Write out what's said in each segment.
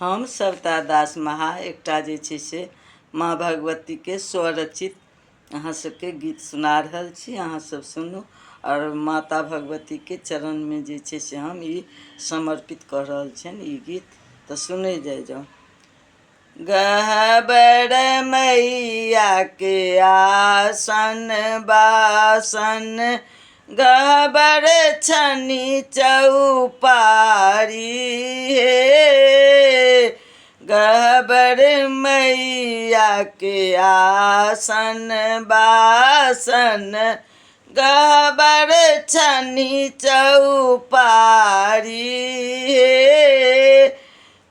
हम सविता दास महा एकटा जे छै से माँ भगवती के स्वरचित अहाँ सबके गीत सुना रहल छी। अहाँ सब सुनू और माता भगवती के चरण में जे छै से हम ई समर्पित कर रहल छन ई गीत। तो सुने जाओ। गहबर मैया के आसन बासन, गहबर छनी चौपारी हे। गहबर मैया के आसन बासन, गहबर छनी चौपारी हे।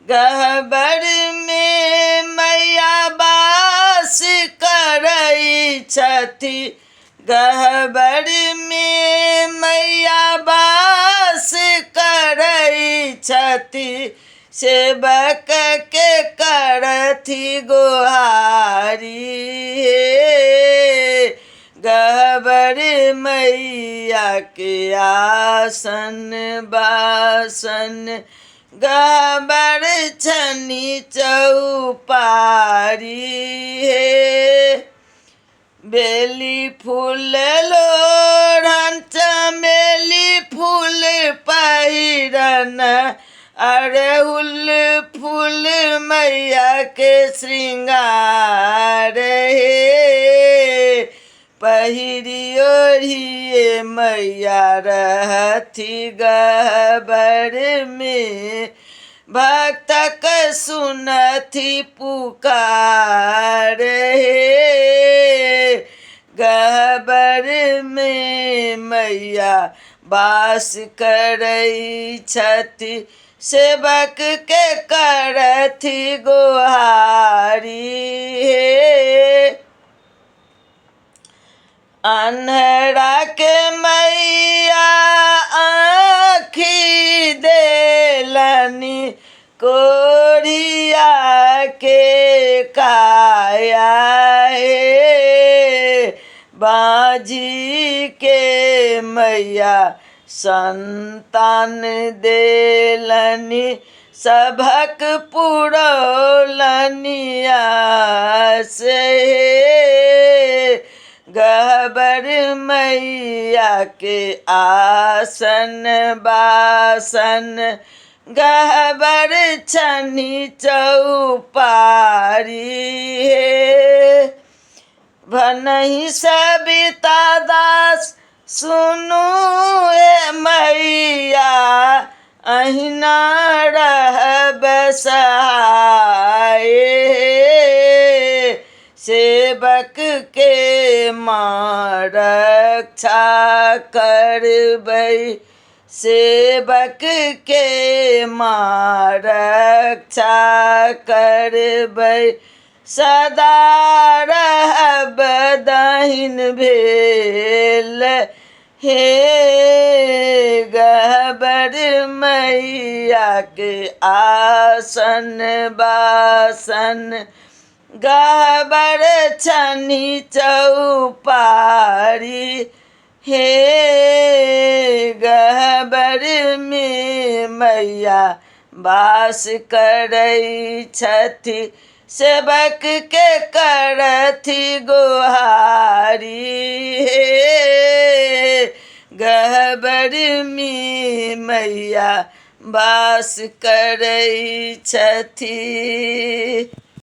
गहबर में मैया बास करई छथि, गहबर में मैया बास करई छथि। सेवक के करथि गोहारी हे। गहबर मैया के आसन बासन, गहबर छनी चौपारी हे। बेली फूल लोढ़न चमेली फूल पहिरन, अड़हुल फूल मैया के श्रृंगार हे। पहिरी ओढ़िए मैया रहथि गहबर में, भक्तक सुनथि पुकार हे। गहबर में मैया वास करई छथि, सेवक के करथि गोहारी हे। अन्हरा के मैया आँखी देलनि, कोढ़िया के काया हे। बाँझी के मैया संतान देलनि, सभक पुरौलनि आस हे। गहबर मैया के आसन बासन, गहबर छनी चौपारी हे। भनहि सविता दास सुनू हे मैया, अहिना रहब सहाय हे। सेवक के माँ रक्षा करबै, सेवक के माँ रक्षा करबै। सदा रहब दाहिन भेल हे। गहबर मैया के आसन बासन, गहबर छनी चौपारी हे। गहबर में मैया वास करई छथि, सेवक के करथि गोहारी हे। गहबर में मैया वास करई छथि।